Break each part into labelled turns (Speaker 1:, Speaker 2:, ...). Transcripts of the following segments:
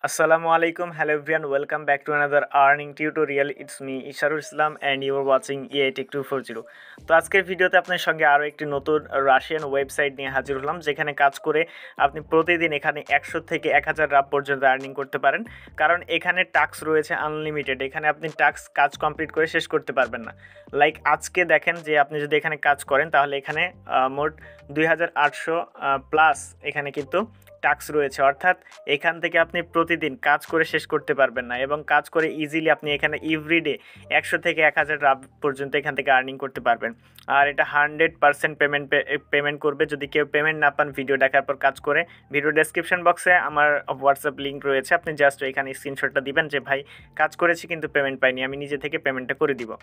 Speaker 1: Assalamu alaikum, hello everyone, welcome back to another earning tutorial. It's me Isharul Islam and you are watching EI TecH240. তো আজকের ভিডিওতে আপনার সঙ্গে আরও একটি নতুন রাশিয়ান ওয়েবসাইট নিয়ে হাজির হলাম, যেখানে কাজ করে আপনি প্রতিদিন এখানে 100 থেকে 1000 রাপ পর্যন্ত আর্নিং করতে পারেন। কারণ এখানে টাস্ক রয়েছে আনলিমিটেড, এখানে আপনি টাস্ক কাজ কমপ্লিট করে শেষ করতে পারবেন না। লাইক আজকে দেখেন যে আপনি যদি এখানে কাজ করেন তাহলে এখানে মোট 2800 প্লাস এখানে কিন্তু টাস্ক রয়েছে, অর্থাৎ এখান থেকে আপনি প্রতিদিন কাজ করে শেষ করতে পারবেন না, এবং কাজ করে ইজিলি আপনি এখানে এভরিডে 100 থেকে 1000 রাপ পর্যন্ত এখান থেকে আর্নিং করতে পারবেন। আর এটা 100% পেমেন্ট করবে। যদি কেউ পেমেন্ট না পান ভিডিও দেখার পর কাজ করে, ভিডিও ডেসক্রিপশন বক্সে আমার হোয়াটসঅ্যাপ লিঙ্ক রয়েছে, আপনি জাস্ট এখানে স্ক্রিনশটটা দিবেন যে ভাই কাজ করেছি কিন্তু পেমেন্ট পাইনি, আমি নিজে থেকে পেমেন্টটা করে দিব।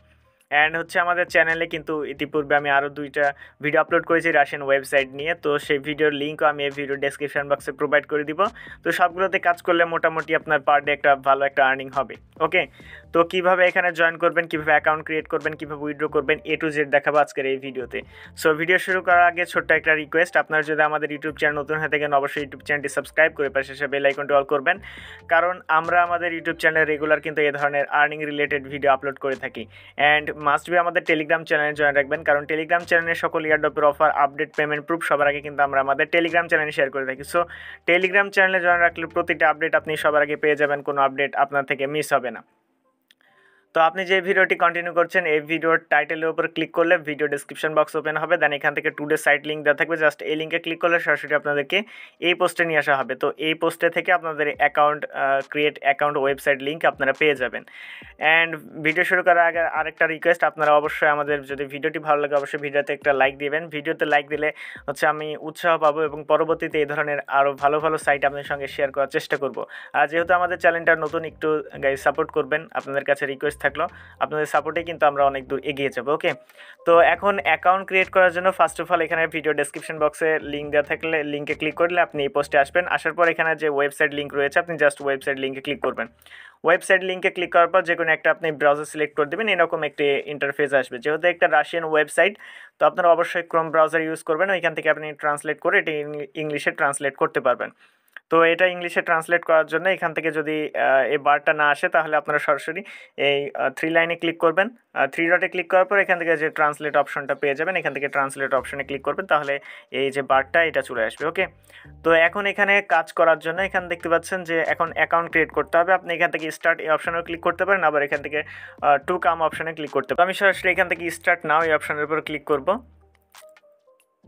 Speaker 1: অ্যান্ড হচ্ছে আমাদের চ্যানেলে কিন্তু ইতিপূর্বে আমি আরও 2টা ভিডিও আপলোড করেছি রাশিয়ান ওয়েবসাইট নিয়ে, তো সেই ভিডিওর লিঙ্কও আমি এই ভিডিও ডেসক্রিপশন বক্সে প্রোভাইড করে দিব। তো সবগুলোতে কাজ করলে মোটামুটি আপনার পার ডে একটা ভালো একটা আর্নিং হবে। ওকে, তো কীভাবে এখানে জয়েন করবেন, কীভাবে অ্যাকাউন্ট ক্রিয়েট করবেন, কীভাবে উইথড্র করবেন, A to Z দেখাবো আজকের এই ভিডিওতে। সো ভিডিও শুরু করার আগে ছোট্ট একটা রিকোয়েস্ট, আপনারা যদি আমাদের ইউটিউব চ্যানেল নতুন হয়ে থাকেন অবশ্যই ইউটিউব চ্যানেলটি সাবস্ক্রাইব করে পাশে সে বেল আইকনটি অল করবেন, কারণ আমরা আমাদের ইউটিউব চ্যানেলে রেগুলার কিন্তু এই ধরনের আর্নিং রিলেটেড ভিডিও আপলোড করে থাকি। অ্যান্ড মাস্ট বি আমাদের টেলিগ্রাম চ্যানেলে জয়েন রাখবেন, কারণ টেলিগ্রাম চ্যানেলে সকল ইয়ারড্রপের অফার, আপডেট, পেমেন্ট প্রুফ সবার আগে কিন্তু আমরা আমাদের টেলিগ্রাম চ্যানেলে শেয়ার করে থাকি। সো টেলিগ্রাম চ্যানেলে জয়েন রাখলে প্রতিটা আপডেট আপনি সবার আগে পেয়ে যাবেন, কোনো আপডেট আপনার থেকে মিস হবে না। তো আপনি যে ভিডিওটি কন্টিনিউ করছেন এই ভিডিওর টাইটেলের উপর ক্লিক করলে ভিডিও ডেসক্রিপশন বক্স ওপেন হবে, দেন এখান থেকে টুডে সাইট লিঙ্ক দেওয়া থাকবে, জাস্ট এই লিঙ্কে ক্লিক করলে সরাসরি আপনাদেরকে এই পোস্টে নিয়ে আসা হবে। তো এই পোস্টে থেকে আপনাদের account create account website link আপনারা পেয়ে যাবেন। অ্যান্ড ভিডিও শুরু করার আগে আরেকটা রিকোয়েস্ট, আপনারা অবশ্যই আমাদের যদি ভিডিওটি ভালো লাগে অবশ্যই ভিডিওতে একটা লাইক দিবেন। ভিডিওতে লাইক দিলে হচ্ছে আমি উৎসাহ পাবো এবং পরবর্তীতে এই ধরনের আরও ভালো ভালো সাইট আপনাদের সঙ্গে শেয়ার করার চেষ্টা করব। আর যেহেতু আমাদের চ্যানেলটা নতুন, একটু গাইজ সাপোর্ট করবেন, আপনাদের কাছে রিকোয়েস্ট থাকলো, আপনাদের সাপোর্টে কিন্তু আমরা অনেক দূর এগিয়ে যাবো। ওকে, তো এখন অ্যাকাউন্ট ক্রিয়েট করার জন্য ফার্স্ট অফ অল এখানে ভিডিও ডেসক্রিপশন বক্সে লিঙ্ক দেওয়া থাকলে লিঙ্কে ক্লিক করলে আপনি এই পোস্টে আসবেন। আসার পর এখানে যে ওয়েবসাইট লিঙ্ক রয়েছে আপনি জাস্ট ওয়েবসাইট লিঙ্কে ক্লিক করবেন। ওয়েবসাইট লিঙ্কে ক্লিক করার পর যে কোনো একটা আপনি ব্রাউজার সিলেক্ট করে দেবেন, এরকম একটি ইন্টারফেস আসবে। যেহেতু একটা রাশিয়ান ওয়েবসাইট তো আপনারা অবশ্যই ক্রোম ব্রাউজার ইউজ করবেন, ওইখান থেকে আপনি ট্রান্সলেট করে এটি ইংলিশে ট্রান্সলেট করতে পারবেন। তো এটা ইংলিশে ট্রান্সলেট করার জন্য এখান থেকে যদি এই বারটা না আসে তাহলে আপনারা সরাসরি এই 3 লাইনে ক্লিক করবেন। 3 ডটে ক্লিক করার পর এখান থেকে যে ট্রান্সলেট অপশনটা পেয়ে যাবেন, এখান থেকে ট্রান্সলেট অপশনে ক্লিক করবেন, তাহলে এই যে বারটা এটা চলে আসবে। ওকে, তো এখন এখানে কাজ করার জন্য এখানে দেখতে পাচ্ছেন যে এখন অ্যাকাউন্ট ক্রিয়েট করতে হবে। আপনি এখান থেকে স্টার্ট এই অপশনেও ক্লিক করতে পারেন, আবার এখান থেকে টু কাম অপশনে ক্লিক করতে পারেন। আমি সরাসরি এখান থেকে স্টার্ট নাও এই অপশনের উপর ক্লিক করব।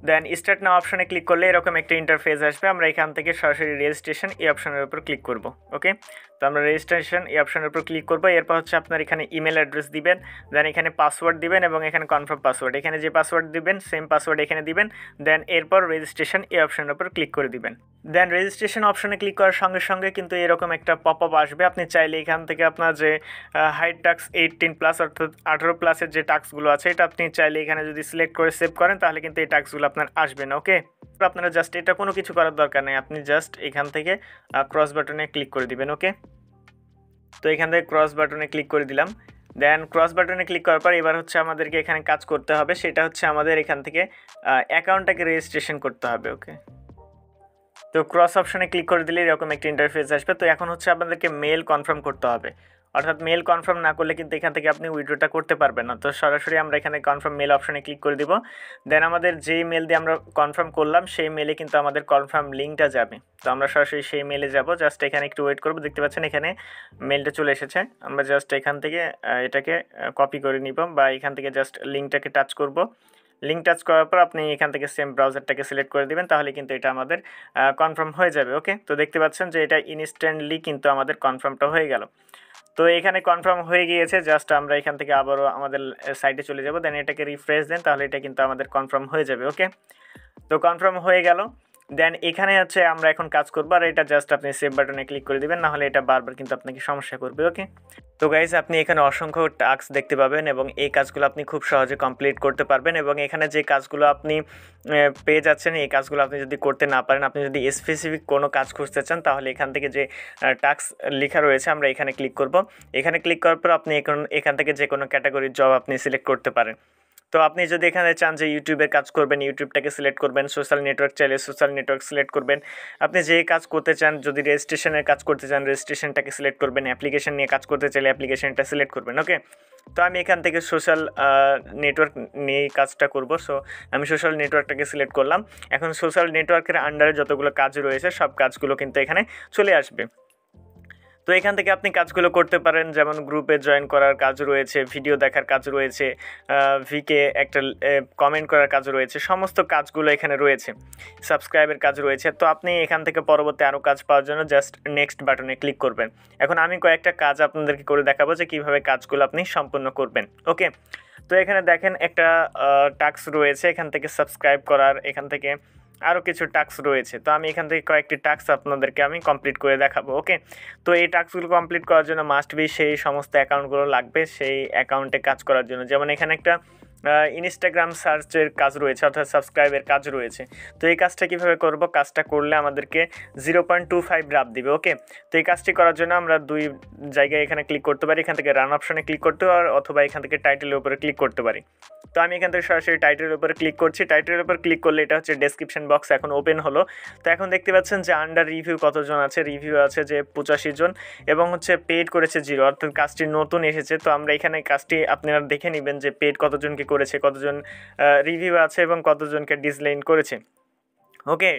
Speaker 1: দেন স্টার্ট নাও অপশনে ক্লিক করলে এরকম একটা ইন্টারফেস আসবে। আমরা এখান থেকে সরাসরি রেজিস্ট্রেশন এই অপশনের উপর ক্লিক করব। ওকে, তো আমরা রেজিস্ট্রেশন এই অপশনের উপর ক্লিক করব। এরপর হচ্ছে আপনার এখানে ইমেল অ্যাড্রেস দিবেন, দেন এখানে পাসওয়ার্ড দিবেন এবং এখানে কনফার্ম পাসওয়ার্ড, এখানে যে পাসওয়ার্ড দিবেন সেম পাসওয়ার্ড এখানে দিবেন। দেন এরপর রেজিস্ট্রেশন এই অপশনের উপর ক্লিক করে দিবেন। দেন রেজিস্ট্রেশন অপশনে ক্লিক করার সঙ্গে সঙ্গে কিন্তু এরকম একটা পপ আপ আসবে। আপনি চাইলে এখান থেকে আপনার যে হাইট টাস্ক 18 প্লাস অর্থাৎ 18 প্লাসের যে টাস্কগুলো আছে এটা আপনি চাইলে এখানে যদি সিলেক্ট করে সেভ করেন তাহলে কিন্তু এই টাস্কগুলো আপনার আসবে না। ওকে, আপনারা জাস্ট এটা কোনো কিছু করার দরকার নেই, আপনি জাস্ট এখান থেকে ক্রস বাটনে ক্লিক করে দিবেন। ওকে, তো এখান থেকে ক্রস বাটনে ক্লিক করে দিলাম। দেন ক্রস বাটনে ক্লিক করার পর এবার হচ্ছে আমাদেরকে এখানে কাজ করতে হবে, সেটা হচ্ছে আমাদের এখান থেকে অ্যাকাউন্টটাকে রেজিস্ট্রেশন করতে হবে। ওকে, তো ক্রস অপশনে ক্লিক করে দিলে এরকম একটা ইন্টারফেস আসবে। তো এখন হচ্ছে আপনাদেরকে মেল কনফার্ম করতে হবে, অর্থাৎ মেল কনফার্ম না করলে কিন্তু এখান থেকে আপনি উইথড্রটা করতে পারবেন না। তো সরাসরি আমরা এখানে কনফার্ম মেল অপশনে ক্লিক করে দিব। দেন আমাদের যেই মেল দিয়ে আমরা কনফার্ম করলাম সেই মেলে কিন্তু আমাদের কনফার্ম লিঙ্কটা যাবে। তো আমরা সরাসরি সেই মেলে যাব, জাস্ট এখানে একটু ওয়েট করব। দেখতে পাচ্ছেন এখানে মেলটা চলে এসেছে, আমরা জাস্ট এখান থেকে এটাকে কপি করে নিব বা এখান থেকে জাস্ট লিঙ্কটাকে টাচ করব। লিঙ্ক টাচ করার পর আপনি এখান থেকে সেম ব্রাউজারটাকে সিলেক্ট করে দিবেন, তাহলে কিন্তু এটা আমাদের কনফার্ম হয়ে যাবে। ওকে, তো দেখতে পাচ্ছেন যে এটা ইনস্ট্যান্টলি কিন্তু আমাদের কনফার্মটা হয়ে গেল। তো এখানে কনফার্ম হয়ে গিয়েছে, জাস্ট আমরা এখান থেকে আবারও আমাদের সাইটে চলে যাব, দেন এটাকে রিফ্রেশ দেন, তাহলে এটা কিন্তু আমাদের কনফার্ম হয়ে যাবে। ওকে, তো কনফার্ম হয়ে গেল। দেন এখানে হচ্ছে আমরা এখন কাজ করবো, আর এটা জাস্ট আপনি সেভ বাটনে ক্লিক করে দিবেন, নাহলে এটা বারবার কিন্তু আপনাকে সমস্যা করবে। ওকে, তো গাইজ আপনি এখানে অসংখ্য টাস্ক দেখতে পাবেন এবং এই কাজগুলো আপনি খুব সহজে কমপ্লিট করতে পারবেন। এবং এখানে যে কাজগুলো আপনি পেয়ে যাচ্ছেন এই কাজগুলো আপনি যদি করতে না পারেন, আপনি যদি স্পেসিফিক কোনো কাজ খুঁজতে চান তাহলে এখান থেকে যে টাস্ক লেখা রয়েছে আমরা এখানে ক্লিক করব। এখানে ক্লিক করার পর আপনি এখান থেকে যে কোনো ক্যাটাগরির জব আপনি সিলেক্ট করতে পারেন। তো আপনি যদি এখানে চান যে ইউটিউবের কাজ করবেন, ইউটিউবটাকে সিলেক্ট করবেন, সোশ্যাল নেটওয়ার্ক চাইলে সোশ্যাল নেটওয়ার্ক সিলেক্ট করবেন। আপনি যে কাজ করতে চান, যদি রেজিস্ট্রেশনের কাজ করতে চান রেজিস্ট্রেশনটাকে সিলেক্ট করবেন, অ্যাপ্লিকেশন নিয়ে কাজ করতে চাইলে অ্যাপ্লিকেশনটা সিলেক্ট করবেন। ওকে, তো আমি এখান থেকে সোশ্যাল নেটওয়ার্ক নিয়ে কাজটা করব। সো আমি সোশ্যাল নেটওয়ার্কটাকে সিলেক্ট করলাম। এখন সোশ্যাল নেটওয়ার্কের আন্ডারে যতগুলো কাজ রয়েছে সব কাজগুলো কিন্তু এখানে চলে আসবে। তো এখান থেকে আপনি কাজগুলো করতে পারেন, যেমন গ্রুপে জয়েন করার কাজ রয়েছে, ভিডিও দেখার কাজ রয়েছে, ভিকে একটা কমেন্ট করার কাজ রয়েছে, সমস্ত কাজগুলো এখানে রয়েছে, সাবস্ক্রাইবের কাজ রয়েছে। তো আপনি এখান থেকে পরবর্তী আরও কাজ পাওয়ার জন্য জাস্ট নেক্সট বাটনে ক্লিক করবেন। এখন আমি কয়েকটা কাজ আপনাদেরকে করে দেখাবো যে কীভাবে কাজগুলো আপনি সম্পূর্ণ করবেন। ওকে, তো এখানে দেখেন একটা টাস্ক রয়েছে এখান থেকে সাবস্ক্রাইব করার, এখান থেকে আরও কিছু টাস্ক রয়েছে। তো আমি এখান থেকে কয়েকটি টাস্ক আপনাদেরকে আমি কমপ্লিট করে দেখাবো। ওকে, তো এই টাস্কগুলো কমপ্লিট করার জন্য মাস্ট বি সেই সমস্ত অ্যাকাউন্টগুলো লাগবে, সেই অ্যাকাউন্টে কাজ করার জন্য। যেমন এখানে একটা ইনস্টাগ্রাম সার্চের কাজ রয়েছে, অর্থাৎ সাবস্ক্রাইবের কাজ রয়েছে। তো এই কাজটা কীভাবে করব, কাজটা করলে আমাদেরকে 0.25 রাব দিবে। ওকে, তো এই কাজটি করার জন্য আমরা দুই জায়গায় এখানে ক্লিক করতে পারি, এখান থেকে রান অপশনে ক্লিক করতে পারি অথবা এখান থেকে টাইটেলের উপরে ক্লিক করতে পারি। তো আমি এখান থেকে সরাসরি টাইটেলের উপরে ক্লিক করছি। টাইটেলের উপর ক্লিক করলে এটা হচ্ছে ডেসক্রিপশন বক্স এখন ওপেন হলো। তো এখন দেখতে পাচ্ছেন যে আন্ডার রিভিউ কতজন আছে, রিভিউ আছে যে 85 জন এবং হচ্ছে পেড করেছে 0, অর্থাৎ কাজটি নতুন এসেছে। তো আমরা এখানে কাজটি আপনারা দেখে নেবেন যে পেড কতজনকে করেছে, কতজন রিভিউ আছে এবং কতজনকে ডিসলাইক করেছে। ওকে,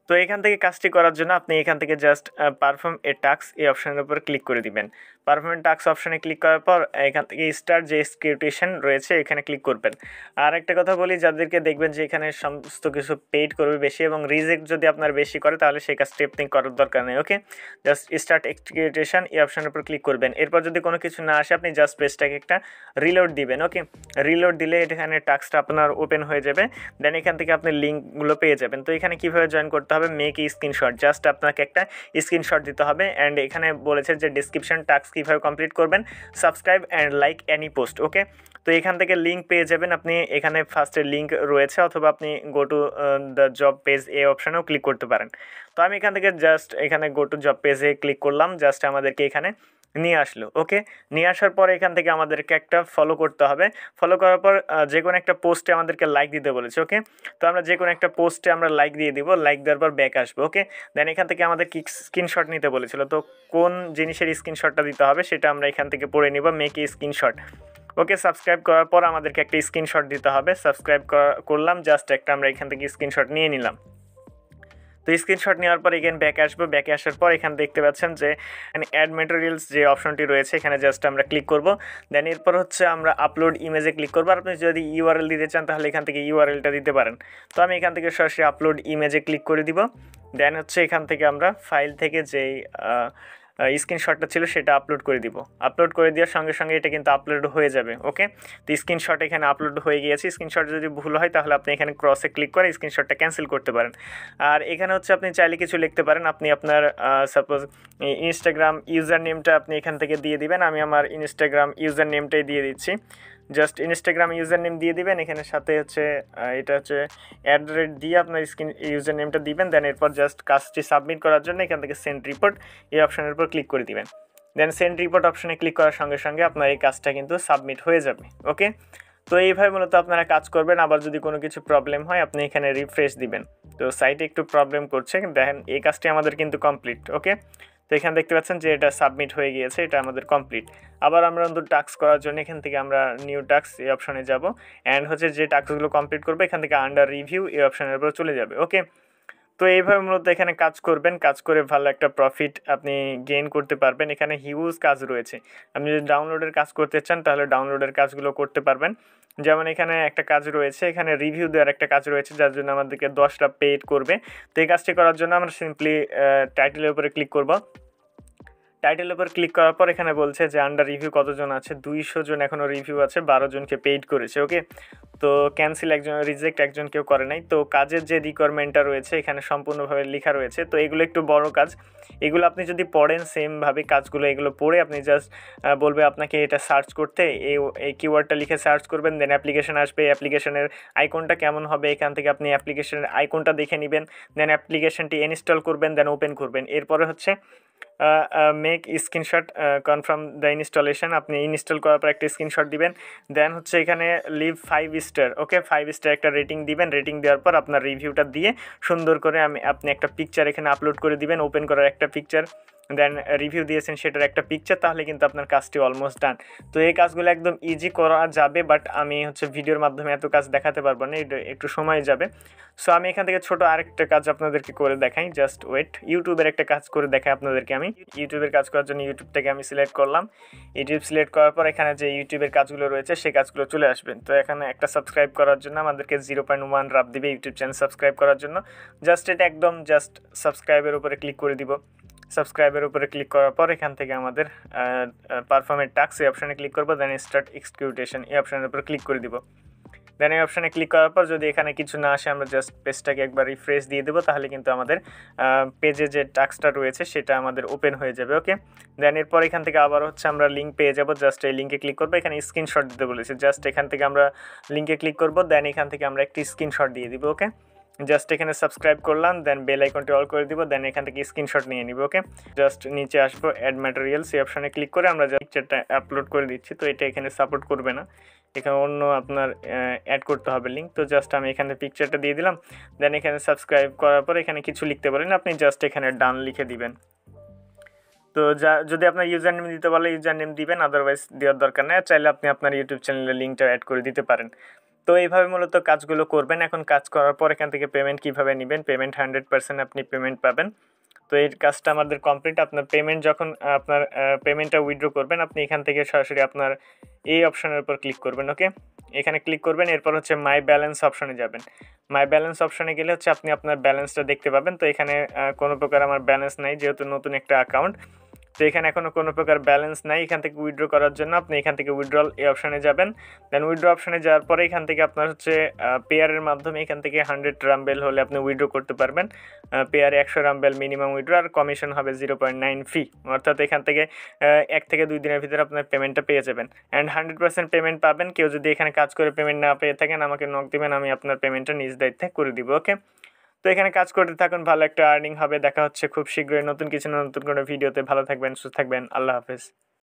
Speaker 1: তো এখান থেকে কাজটি করার জন্য আপনি এখান থেকে জাস্ট পারফর্ম এ টাস্ক এই অপশনের উপর ক্লিক করে দিবেন। পারফর্ম টাস্ক অপশনে ক্লিক করার পর এখান থেকে স্টার্ট যে এক্সিকিউটেশন রয়েছে এখানে ক্লিক করবেন। আর একটা কথা বলি, যাদেরকে দেখবেন যে এখানে সমস্ত কিছু পেইড করবে বেশি এবং রিজেক্ট যদি আপনার বেশি করে তাহলে সেই কাজটি আপনি করার দরকার নেই। ওকে, জাস্ট স্টার্ট এক্সিকিউটেশন এই অপশনের উপর ক্লিক করবেন। এরপর যদি কোনো কিছু না আসে আপনি জাস্ট পেজটাকে একটা রিলোড দিবেন। ওকে, রিলোড দিলে এখানে টাস্কটা আপনার ওপেন হয়ে যাবে। দেন এখান থেকে আপনি লিঙ্কগুলো পেয়ে যাবেন। তো এখানে কীভাবে জয়েন করতে হবে, মেক স্ক্রিনশট, জাস্ট আপনাকে একটা স্ক্রিনশট দিতে হবে। অ্যান্ড এখানে বলেছে যে ডিসক্রিপশন টাস্ক কীভাবে কমপ্লিট করবেন, subscribe and like any post. Okay, তো এখান থেকে লিঙ্ক পেয়ে যাবেন আপনি, এখানে ফার্স্টে লিঙ্ক রয়েছে অথবা আপনি go to the job page এই অপশানেও ক্লিক করতে পারেন। তো আমি এখান থেকে জাস্ট এখানে গো টু জব পেজে ক্লিক করলাম, জাস্ট আমাদেরকে এখানে নিয়ে আসলো। ওকে, নিয়ে আসার পর এখান থেকে আমাদেরকে একটা ফলো করতে হবে। ফলো করার পর যে কোনো একটা পোস্টে আমাদেরকে লাইক দিতে বলেছে। ওকে, তো আমরা যে কোনো একটা পোস্টে আমরা লাইক দিয়ে দিব, লাইক দেওয়ার পর ব্যাক আসবো। ওকে, দেন এখান থেকে আমাদের কি স্ক্রিনশট নিতে বলেছিল, তো কোন জিনিসের স্ক্রিনশটটা দিতে হবে সেটা আমরা এখান থেকে পড়ে নিব, মেক স্ক্রিনশট। ওকে, সাবস্ক্রাইব করার পর আমাদেরকে একটা স্ক্রিনশট দিতে হবে। সাবস্ক্রাইব করলাম, জাস্ট একটা আমরা এখান থেকে স্ক্রিনশট নিয়ে নিলাম। তো স্ক্রিনশট নেওয়ার পর এখানে ব্যাকে আসবো। ব্যাকে আসার পর এখানে দেখতে পাচ্ছেন যে অ্যাড ম্যাটেরিয়ালস যে অপশনটি রয়েছে এখানে জাস্ট আমরা ক্লিক করব। দেন এরপর হচ্ছে আমরা আপলোড ইমেজে ক্লিক করবো। আপনি যদি ইউআরএল দিতে চান তাহলে এখান থেকে ইউআরএলটা দিতে পারেন। তো আমি এখান থেকে সরাসরি আপলোড ইমেজে ক্লিক করে দিব। দেন হচ্ছে এখান থেকে আমরা ফাইল থেকে যেই স্ক্রিনশটটা ছিল সেটা আপলোড করে দিব। আপলোড করে দেওয়ার সঙ্গে সঙ্গে এটা কিন্তু আপলোড হয়ে যাবে। ওকে, তো স্ক্রিনশট এখানে আপলোড হয়ে গিয়েছে। স্ক্রিনশট যদি ভুল হয় তাহলে আপনি এখানে ক্রসে ক্লিক করে স্ক্রিনশটটা ক্যান্সেল করতে পারেন। আর এখানে হচ্ছে আপনি চাইলে কিছু লিখতে পারেন, আপনি আপনার সাপোজ ইনস্টাগ্রাম ইউজার নেমটা আপনি এখান থেকে দিয়ে দিবেন। আমি আমার ইনস্টাগ্রাম ইউজার নেমটাই দিয়ে দিচ্ছি, জাস্ট ইনস্টাগ্রাম ইউজার নেম দিয়ে দিবেন। এখানে সাথে হচ্ছে এটা হচ্ছে @ দিয়ে আপনার ইউজার নেমটা দিবেন। দেন এরপর জাস্ট কাজটি সাবমিট করার জন্য এখান থেকে সেন্ড রিপোর্ট এই অপশনের উপর ক্লিক করে দিবেন। দেন সেন্ড রিপোর্ট অপশনে ক্লিক করার সঙ্গে সঙ্গে আপনার এই কাজটা কিন্তু সাবমিট হয়ে যাবে। ওকে, তো এইভাবে মূলত আপনারা কাজ করবেন। আবার যদি কোনো কিছু প্রবলেম হয় আপনি এখানে রিফ্রেশ দিবেন। তো সাইটে একটু প্রবলেম করছে, দেখেন এই কাজটি আমাদের কিন্তু কমপ্লিট। ওকে, তো এখানে দেখতে পাচ্ছেন যে এটা সাবমিট হয়ে গিয়েছে, এটা আমাদের কমপ্লিট। আবার আমরা নতুন টাস্ক করার জন্য এখান থেকে আমরা নিউ টাস্ক এই অপশনে যাব। অ্যান্ড হচ্ছে যে টাস্কগুলো কমপ্লিট করবে এখান থেকে আন্ডার রিভিউ এই অপশনের উপর চলে যাবে। ওকে, তো এইভাবে মূলত এখানে কাজ করবেন, কাজ করে ভালো একটা প্রফিট আপনি গেইন করতে পারবেন। এখানে হিউজ কাজ রয়েছে, আপনি যদি ডাউনলোডের কাজ করতে চান তাহলে ডাউনলোডের কাজগুলো করতে পারবেন। যেমন এখানে একটা কাজ রয়েছে, এখানে রিভিউ দেওয়ার একটা কাজ রয়েছে যার জন্য আমাদেরকে 10টা পেড করবে। তো এই কাজটি করার জন্য আমরা সিম্পলি টাইটেলের উপরে ক্লিক করব। টাইটেলের উপর ক্লিক করার পর এখানে বলছে যে আন্ডার রিভিউ কতজন আছে, 200 জন এখনও রিভিউ আছে, 12 জনকে পেইড করেছে। ওকে, তো ক্যান্সেল একজন, রিজেক্ট একজন কেউ করে নাই। তো কাজের যে রিকোয়ারমেন্টটা রয়েছে এখানে সম্পূর্ণভাবে লেখা রয়েছে। তো এগুলো একটু বড় কাজ, এগুলো আপনি যদি পড়েন সেমভাবে কাজগুলো এগুলো পড়ে আপনি জাস্ট বলবে আপনাকে এটা সার্চ করতে, এই কিওয়ার্ডটা লিখে সার্চ করবেন। দেন অ্যাপ্লিকেশন আসবে, অ্যাপ্লিকেশনের আইকনটা কেমন হবে এখান থেকে আপনি অ্যাপ্লিকেশনের আইকনটা দেখে নেবেন। দেন অ্যাপ্লিকেশনটি ইনস্টল করবেন, দেন ওপেন করবেন। এরপরে হচ্ছে make screenshot confirm the installation, আপনি ইনস্টল করার পর একটা স্ক্রিনশট দিবেন। দেন হচ্ছে এখানে লিভ 5 স্টার, ওকে 5 স্টার একটা রেটিং দিবেন। রেটিং দেওয়ার পর আপনার রিভিউটা দিয়ে সুন্দর করে আপনি একটা পিকচার এখানে আপলোড করে দিবেন, ওপেন করার একটা পিকচার, দেন রিভিউ দিয়েছেন সেটার একটা পিকচার, তাহলে কিন্তু আপনার কাজটি অলমোস্ট ডান। তো এই কাজগুলো একদম ইজি করা যাবে, বাট আমি হচ্ছে ভিডিওর মাধ্যমে এত কাজ দেখাতে পারবো না, একটু সময় যাবে। সো আমি এখান থেকে ছোট আরেকটা কাজ আপনাদেরকে করে দেখাই, জাস্ট ওয়েট। ইউটিউবের একটা কাজ করে দেখাই আপনাদেরকে। আমি ইউটিউবের কাজ করার জন্য ইউটিউবটাকে আমি সিলেক্ট করলাম। ইউটিউব সিলেক্ট করার পর এখানে যে ইউটিউবের কাজগুলো রয়েছে সেই কাজগুলো চলে আসবেন। তো এখানে একটা সাবস্ক্রাইব করার জন্য আমাদেরকে 0.1 রাব দিবে ইউটিউব চ্যানেল সাবস্ক্রাইব করার জন্য। জাস্ট এটা একদম জাস্ট সাবস্ক্রাইবের উপরে ক্লিক করে দিব। সাবস্ক্রাইবের উপরে ক্লিক করার পর এখান থেকে আমাদের পারফর্মের টাস্ক এই অপশানে ক্লিক করবো, দেন স্টার্ট এক্সিকিউটেশন এই অপশানের উপর ক্লিক করে দিব। দেন এই অপশানে ক্লিক করার পর যদি এখানে কিছু না আসে, আমরা জাস্ট পেজটাকে একবার রিফ্রেশ দিয়ে দেবো, তাহলে কিন্তু আমাদের পেজে যে টাস্কটা রয়েছে সেটা আমাদের ওপেন হয়ে যাবে। ওকে, দেন এরপর এখান থেকে আবার হচ্ছে আমরা লিঙ্ক পেয়ে যাবো। জাস্ট এই লিঙ্কে ক্লিক করবো, এখানে স্ক্রিনশট দিতে বলেছে, জাস্ট এখান থেকে আমরা লিঙ্কে ক্লিক করবো, দেন এখান থেকে আমরা একটি স্ক্রিনশট দিয়ে দিব। ওকে, জাস্ট এখানে সাবস্ক্রাইব করলাম, দেন বেল আইকনটি অল করে দিব, দেন এখান থেকে স্ক্রিনশট নিয়ে নিব। ওকে, জাস্ট নিচে আসবো, অ্যাড ম্যাটেরিয়ালস এই অপশানে ক্লিক করে আমরা যে পিকচারটা আপলোড করে দিচ্ছি, তো এটা এখানে সাপোর্ট করবে না, এখানে অন্য আপনার অ্যাড করতে হবে লিঙ্ক। তো জাস্ট আমি এখানে পিকচারটা দিয়ে দিলাম, দেন এখানে সাবস্ক্রাইব করার পর এখানে কিছু লিখতে পারেন, আপনি জাস্ট এখানে ডান লিখে দিবেন। তো যদি আপনার ইউজার নেম দিতে বলে ইউজার নেম দিবেন, আদারওয়াইজ দেওয়ার দরকার নেই। চাইলে আপনি আপনার ইউটিউব চ্যানেলের লিঙ্কটা অ্যাড করে দিতে পারেন। তো এইভাবে মূলত কাজগুলো করবেন। এখন কাজ করার পর এখান থেকে পেমেন্ট কীভাবে নেবেন, পেমেন্ট 100% আপনি পেমেন্ট পাবেন। তো এই কাজটা আমাদের কমপ্লিট। আপনার পেমেন্ট যখন আপনার পেমেন্টটা উইথড্র করবেন, আপনি এখান থেকে সরাসরি আপনার এই অপশনের উপর ক্লিক করবেন। ওকে, এখানে ক্লিক করবেন, এরপর হচ্ছে মাই ব্যালেন্স অপশনে যাবেন। মাই ব্যালেন্স অপশনে গেলে হচ্ছে আপনি আপনার ব্যালেন্সটা দেখতে পাবেন। তো এখানে কোনো প্রকার আমার ব্যালেন্স নাই, যেহেতু নতুন একটা অ্যাকাউন্ট। তো এখানে এখনও কোনো প্রকার ব্যালেন্স নাই। এখান থেকে উইথড্র করার জন্য আপনি এখান থেকে উইথড্রল এই অপশানে যাবেন। দেন উইথড্র অপশানে যাওয়ার পরে এখান থেকে আপনার হচ্ছে পেয়ারের মাধ্যমে এখান থেকে 100 রাম্বেল হলে আপনি উইথড্র করতে পারবেন। পেয়ারে 100 রাম্বেল মিনিমাম উইথড্র, আর কমিশন হবে 0.9 ফি, অর্থাৎ এখান থেকে 1 থেকে 2 দিনের ভিতরে আপনার পেমেন্টটা পেয়ে যাবেন। অ্যান্ড 100% পেমেন্ট পাবেন। কেউ যদি এখানে কাজ করে পেমেন্ট না পেয়ে থাকেন, আমাকে নক দিবেন, আমি আপনার পেমেন্টটা নিজ দায়িত্বে করে দিব। ওকে, তো এখানে কাজ করতে থাকুন, ভালো একটা আর্নিং হবে। দেখা হচ্ছে খুব শীঘ্রই নতুন কিছু নতুন কোনো ভিডিওতে। ভালো থাকবেন, সুস্থ থাকবেন, আল্লাহ হাফেজ।